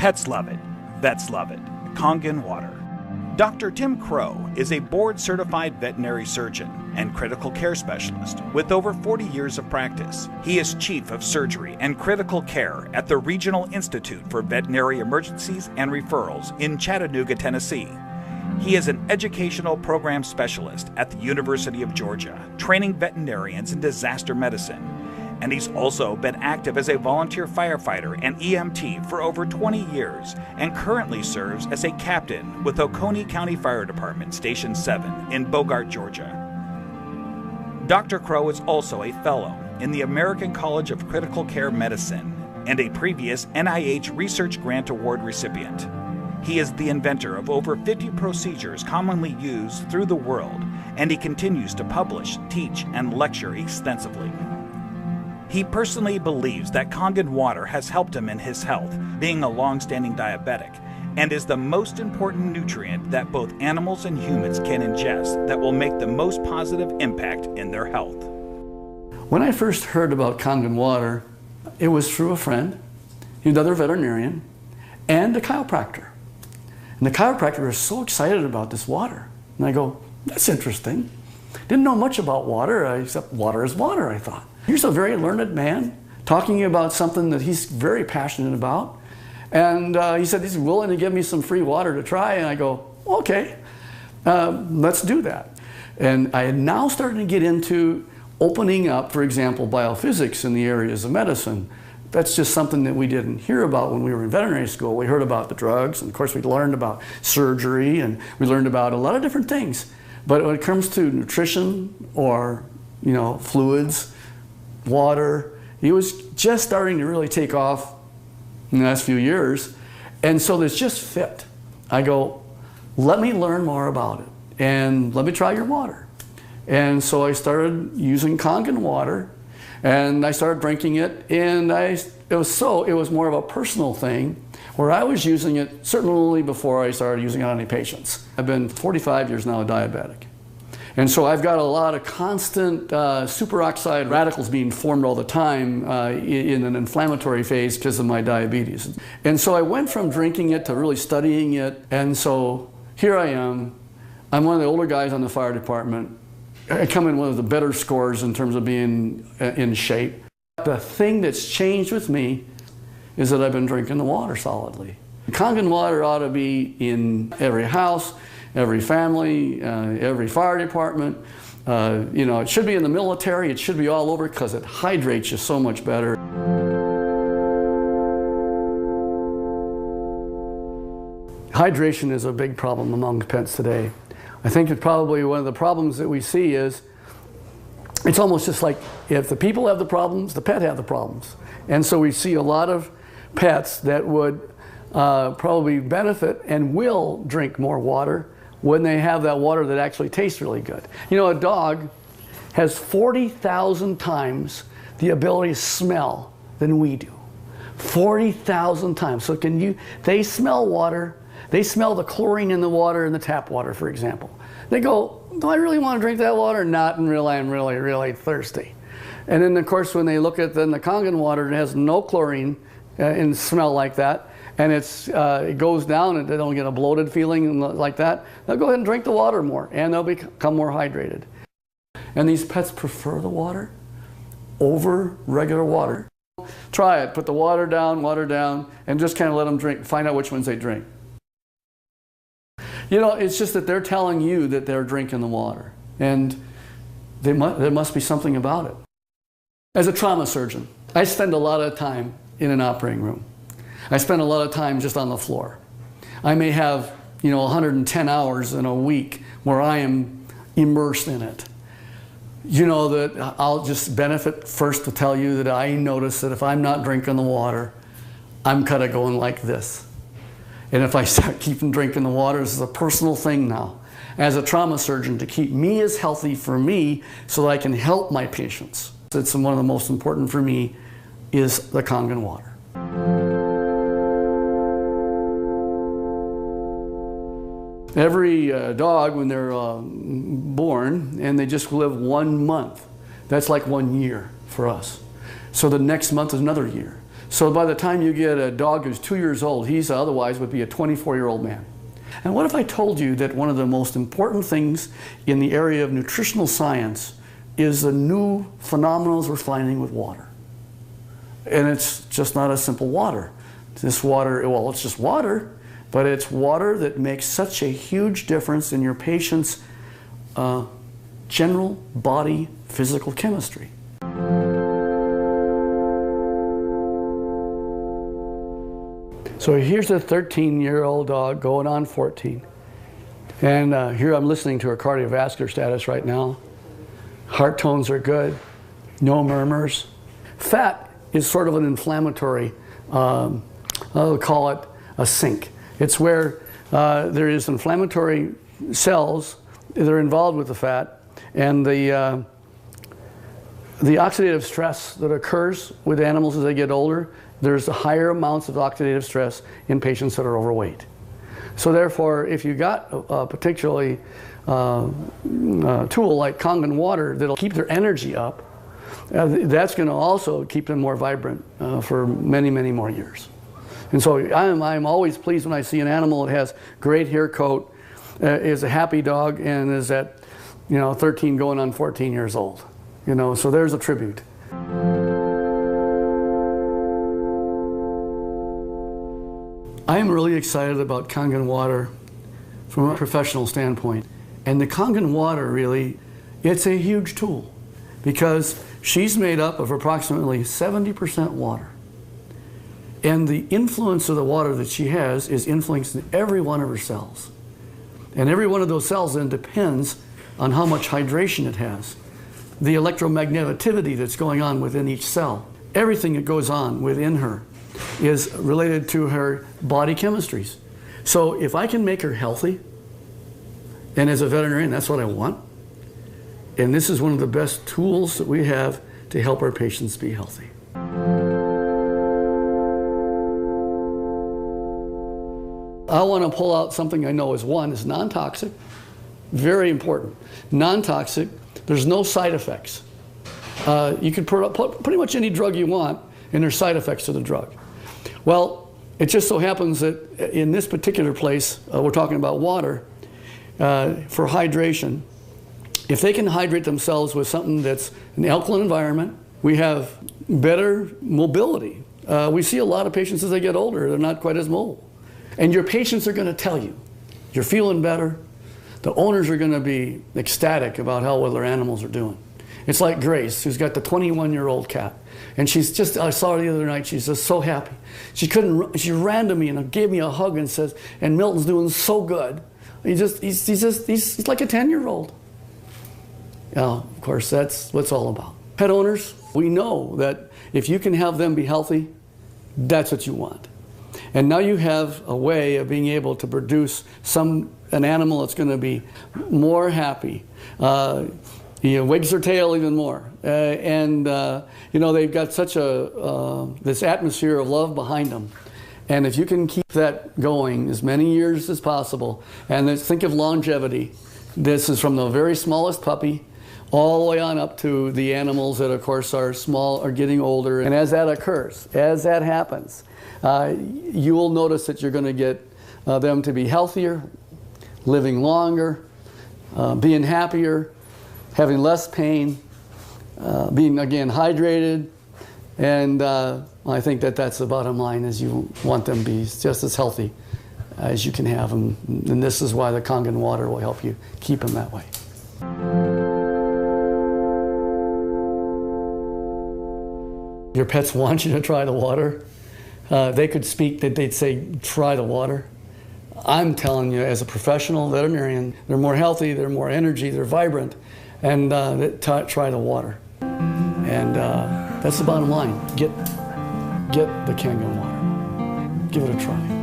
Pets love it. Vets love it. Kangen water. Dr. Tim Crowe is a board-certified veterinary surgeon and critical care specialist with over 40 years of practice. He is Chief of Surgery and Critical Care at the Regional Institute for Veterinary Emergencies and Referrals in Chattanooga, Tennessee. He is an educational program specialist at the University of Georgia, training veterinarians in disaster medicine. And he's also been active as a volunteer firefighter and EMT for over 20 years and currently serves as a captain with Oconee County Fire Department Station 7 in Bogart, Georgia. Dr. Crowe is also a fellow in the American College of Critical Care Medicine and a previous NIH Research Grant Award recipient. He is the inventor of over 50 procedures commonly used through the world, and he continues to publish, teach, and lecture extensively. He personally believes that Kangen water has helped him in his health, being a long-standing diabetic, and is the most important nutrient that both animals and humans can ingest that will make the most positive impact in their health. When I first heard about Kangen water, it was through a friend, another veterinarian, and a chiropractor. And the chiropractor was so excited about this water. And I go, that's interesting. Didn't know much about water, except water is water, I thought. Here's a very learned man talking about something that he's very passionate about. And he said he's willing to give me some free water to try. And I go, okay, let's do that. And I had now started to get into opening up, for example, biophysics in the areas of medicine. That's just something that we didn't hear about when we were in veterinary school. We heard about the drugs, and of course we learned about surgery, and we learned about a lot of different things. But when it comes to nutrition or, fluids, water, it was just starting to really take off in the last few years. And so this just fit. I go, let me learn more about it and let me try your water. And so I started using Kangen water and I started drinking it, and it was more of a personal thing where I was using it certainly before I started using it on any patients. I've been 45 years now a diabetic. And so I've got a lot of constant superoxide radicals being formed all the time in an inflammatory phase because of my diabetes. And so I went from drinking it to really studying it. And so here I am. I'm one of the older guys on the fire department. I come in one of the better scores in terms of being in shape. The thing that's changed with me is that I've been drinking the water solidly. Kangen water ought to be in every house, every family, every fire department. It should be in the military. It should be all over because it hydrates you so much better. Hydration is a big problem among pets today. I think that probably one of the problems that we see is it's almost just like if the people have the problems, the pet have the problems. And so we see a lot of pets that would probably benefit and will drink more water when they have that water that actually tastes really good. A dog has 40,000 times the ability to smell than we do. 40,000 times. So they smell water, they smell the chlorine in the water, in the tap water, for example. They go, do I really want to drink that water? Not, and really, I'm really, really thirsty. And then, of course, when they look at the Kangen water, it has no chlorine and smell like that, and it goes down and they don't get a bloated feeling like that, they'll go ahead and drink the water more, and they'll become more hydrated. And these pets prefer the water over regular water. Try it. Put the water down, and just kind of let them drink. Find out which ones they drink. It's just that they're telling you that they're drinking the water, and there must be something about it. As a trauma surgeon, I spend a lot of time in an operating room. I spend a lot of time just on the floor. I may have 110 hours in a week where I am immersed in it. That I'll just benefit first to tell you that I notice that if I'm not drinking the water, I'm kind of going like this. And if I start keeping drinking the water, this is a personal thing now, as a trauma surgeon, to keep me as healthy for me so that I can help my patients. It's one of the most important for me is the Kangen water. Every dog, when they're born and they just live 1 month, that's like 1 year for us. So the next month is another year. So by the time you get a dog who's 2 years old, he's otherwise would be a 24-year-old man. And what if I told you that one of the most important things in the area of nutritional science is the new phenomena we're finding with water? And it's just not a simple water. This water, well, it's just water, but it's water that makes such a huge difference in your patient's general body physical chemistry. So here's a 13-year-old dog going on 14. And here I'm listening to her cardiovascular status right now. Heart tones are good, no murmurs. Fat is sort of an inflammatory, I'll call it a sink. It's where there is inflammatory cells that are involved with the fat, and the oxidative stress that occurs with animals as they get older, there's higher amounts of oxidative stress in patients that are overweight. So therefore, if you got a particularly tool like Kangen water that'll keep their energy up, that's going to also keep them more vibrant for many, many more years. And so I'm always pleased when I see an animal that has great hair coat, is a happy dog, and is at 13 going on 14 years old. So there's a tribute. I am really excited about Kangen water from a professional standpoint. And the Kangen water really, it's a huge tool because she's made up of approximately 70% water. And the influence of the water that she has is influencing every one of her cells. And every one of those cells then depends on how much hydration it has. The electromagnetivity that's going on within each cell. Everything that goes on within her is related to her body chemistries. So if I can make her healthy, and as a veterinarian, that's what I want, and this is one of the best tools that we have to help our patients be healthy. I want to pull out something I know is non-toxic, very important. Non-toxic, there's no side effects. You can put pretty much any drug you want, and there's side effects to the drug. Well, it just so happens that in this particular place, we're talking about water, for hydration. If they can hydrate themselves with something that's an alkaline environment, we have better mobility. We see a lot of patients as they get older, they're not quite as mobile. And your patients are going to tell you, you're feeling better. The owners are going to be ecstatic about how well their animals are doing. It's like Grace, who's got the 21-year-old cat. And she's just, I saw her the other night, she's just so happy. She ran to me and gave me a hug and says, and Milton's doing so good. He's like a 10-year-old. Of course, that's what it's all about. Pet owners, we know that if you can have them be healthy, that's what you want. And now you have a way of being able to produce an animal that's going to be more happy. Wags their tail even more. They've got such this atmosphere of love behind them. And if you can keep that going as many years as possible, and think of longevity, this is from the very smallest puppy all the way on up to the animals that, of course, are small, are getting older. And as that occurs, as that happens, you will notice that you're going to get them to be healthier, living longer, being happier, having less pain, being, again, hydrated. And I think that that's the bottom line, is you want them to be just as healthy as you can have them. And this is why the Kangen water will help you keep them that way. Your pets want you to try the water. They could speak, they'd say, try the water. I'm telling you, as a professional veterinarian, they're more healthy, they're more energy, they're vibrant, and try the water. And that's the bottom line. Get the Kangen water. Give it a try.